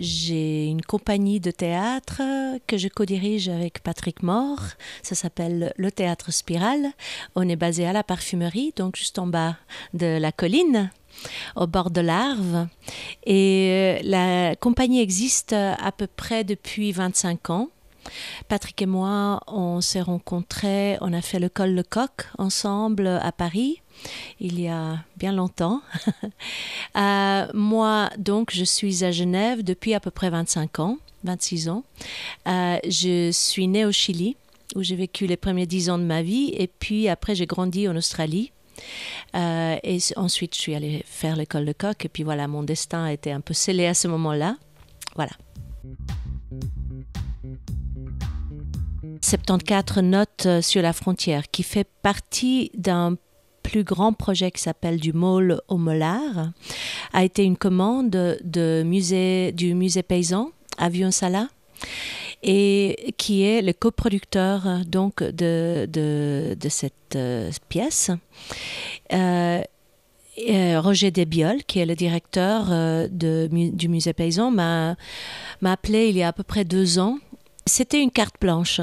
j'ai une compagnie de théâtre que je co-dirige avec Patrick Mort. Ça s'appelle le Théâtre Spirale. On est basé à la Parfumerie, donc juste en bas de la colline, au bord de l'Arve. Et la compagnie existe à peu près depuis 25 ans. Patrick et moi, on s'est rencontrés, on a fait le Col Lecoq ensemble à Paris, il y a bien longtemps. Moi, donc, je suis à Genève depuis à peu près 25 ans, 26 ans. Je suis née au Chili, où j'ai vécu les premiers 10 ans de ma vie, et puis après, j'ai grandi en Australie. Et ensuite, je suis allée faire l'école de coq, et puis voilà, mon destin a été un peu scellé à ce moment-là. Voilà. 74 notes sur la frontière, qui fait partie d'un plus grand projet qui s'appelle Du Môle au Mollard, a été une commande du musée paysan à Vieux-en-Sala, et qui est le coproducteur donc de cette pièce. Roger Desbioles, qui est le directeur du musée paysan, m'a appelé il y a à peu près 2 ans. C'était une carte blanche.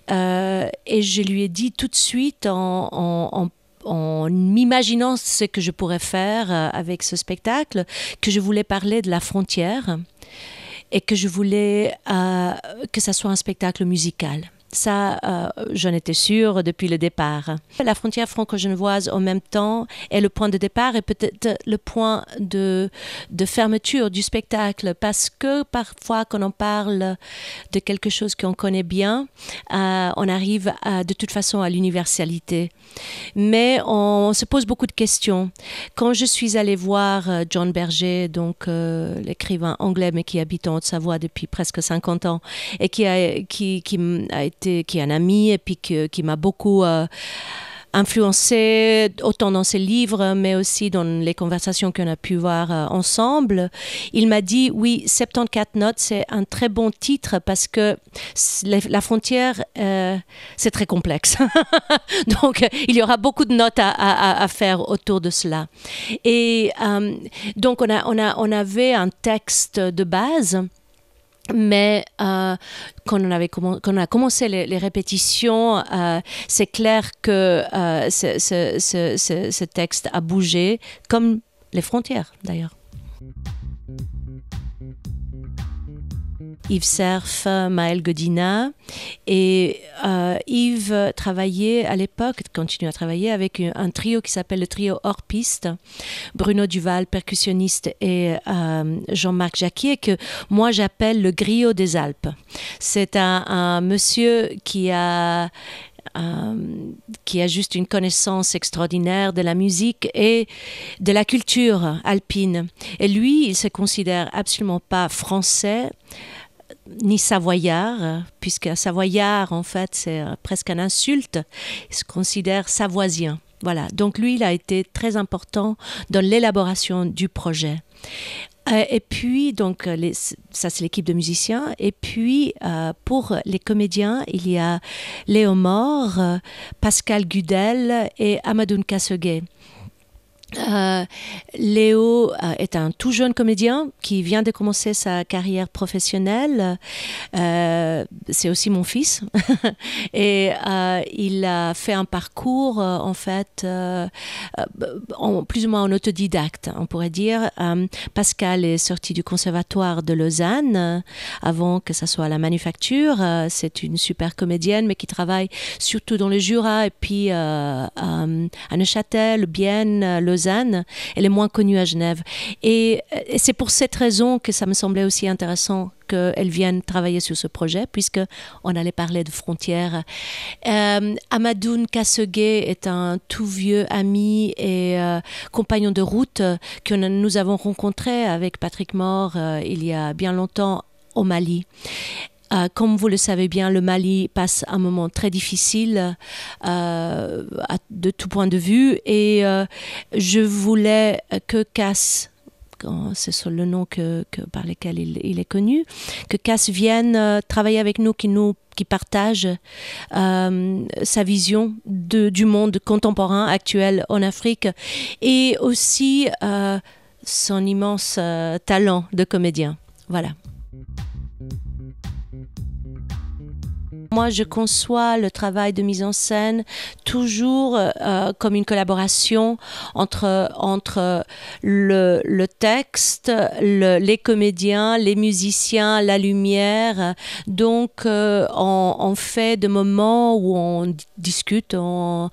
Et je lui ai dit tout de suite, en m'imaginant ce que je pourrais faire avec ce spectacle, que je voulais parler de la frontière et que je voulais que ça soit un spectacle musical. Ça, j'en étais sûre depuis le départ. La frontière franco-genevoise, en même temps, est le point de départ et peut-être le point de fermeture du spectacle, parce que parfois, quand on parle de quelque chose qu'on connaît bien, on arrive de toute façon à l'universalité. Mais on se pose beaucoup de questions. Quand je suis allée voir John Berger, donc l'écrivain anglais, mais qui habite en Haute-Savoie depuis presque 50 ans, et qui est un ami et puis qui m'a beaucoup influencé, autant dans ses livres, mais aussi dans les conversations qu'on a pu voir ensemble. Il m'a dit, oui, 74 notes, c'est un très bon titre parce que la frontière, c'est très complexe. Donc, il y aura beaucoup de notes à faire autour de cela. Et donc, on avait un texte de base. Mais quand on a commencé les répétitions, c'est clair que ce texte a bougé, comme les frontières d'ailleurs. Yves Cerf, Maëlle Godina, et Yves travaillait à l'époque, continue à travailler avec un trio qui s'appelle le trio hors piste, Bruno Duval, percussionniste, et Jean-Marc Jacquier, que moi j'appelle le griot des Alpes. C'est un monsieur qui a juste une connaissance extraordinaire de la musique et de la culture alpine. Et lui, il se considère absolument pas français, ni savoyard, puisque savoyard, en fait, c'est presque une insulte. Il se considère savoisien. Voilà. Donc, lui, il a été très important dans l'élaboration du projet. Et puis, donc, ça, c'est l'équipe de musiciens. Et puis, pour les comédiens, il y a Léo Mort, Pascal Gudel et Amadoun Kassegué. Léo est un tout jeune comédien qui vient de commencer sa carrière professionnelle. C'est aussi mon fils. Et il a fait un parcours, en fait, plus ou moins en autodidacte, on pourrait dire. Pascal est sorti du conservatoire de Lausanne avant que ça soit à la Manufacture. C'est une super comédienne, mais qui travaille surtout dans le Jura et puis à Neuchâtel, Bienne, Lausanne. Elle est moins connue à Genève. Et c'est pour cette raison que ça me semblait aussi intéressant qu'elle vienne travailler sur ce projet, puisqu'on allait parler de frontières. Amadoun Kassegué est un tout vieux ami et compagnon de route que nous avons rencontré avec Patrick Mort il y a bien longtemps au Mali. Comme vous le savez bien, le Mali passe un moment très difficile de tout point de vue, et je voulais que Cass, c'est le nom par lequel il est connu, que Cass vienne travailler avec nous, qui partage sa vision du monde contemporain actuel en Afrique, et aussi son immense talent de comédien. Voilà. Moi, je conçois le travail de mise en scène toujours comme une collaboration entre le texte, les comédiens, les musiciens, la lumière. Donc, on fait des moments où on discute, on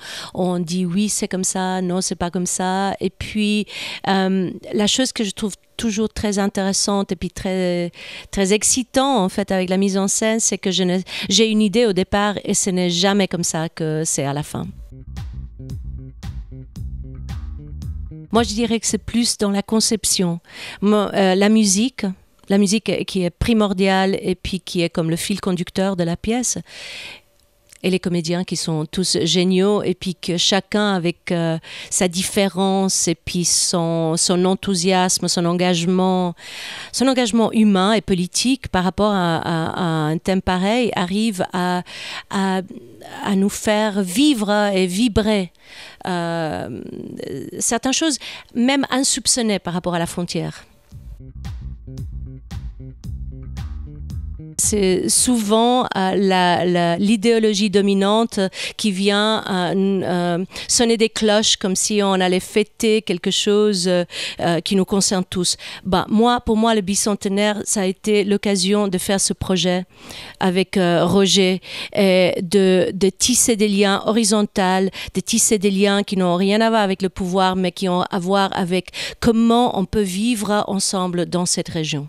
dit oui, c'est comme ça, non, c'est pas comme ça. Et puis, la chose que je trouve toujours très intéressante et puis très, très excitant en fait avec la mise en scène, c'est que j'ai une idée au départ et ce n'est jamais comme ça que c'est à la fin. Moi, je dirais que c'est plus dans la conception. La musique qui est primordiale et puis qui est comme le fil conducteur de la pièce. Et les comédiens qui sont tous géniaux et puis que chacun avec sa différence et puis son enthousiasme, son engagement humain et politique par rapport à un thème pareil arrive à nous faire vivre et vibrer certaines choses même insoupçonnées par rapport à la frontière. C'est souvent l'idéologie dominante qui vient sonner des cloches comme si on allait fêter quelque chose qui nous concerne tous. Pour moi, le bicentenaire, ça a été l'occasion de faire ce projet avec Roger et de tisser des liens horizontaux, de tisser des liens qui n'ont rien à voir avec le pouvoir, mais qui ont à voir avec comment on peut vivre ensemble dans cette région.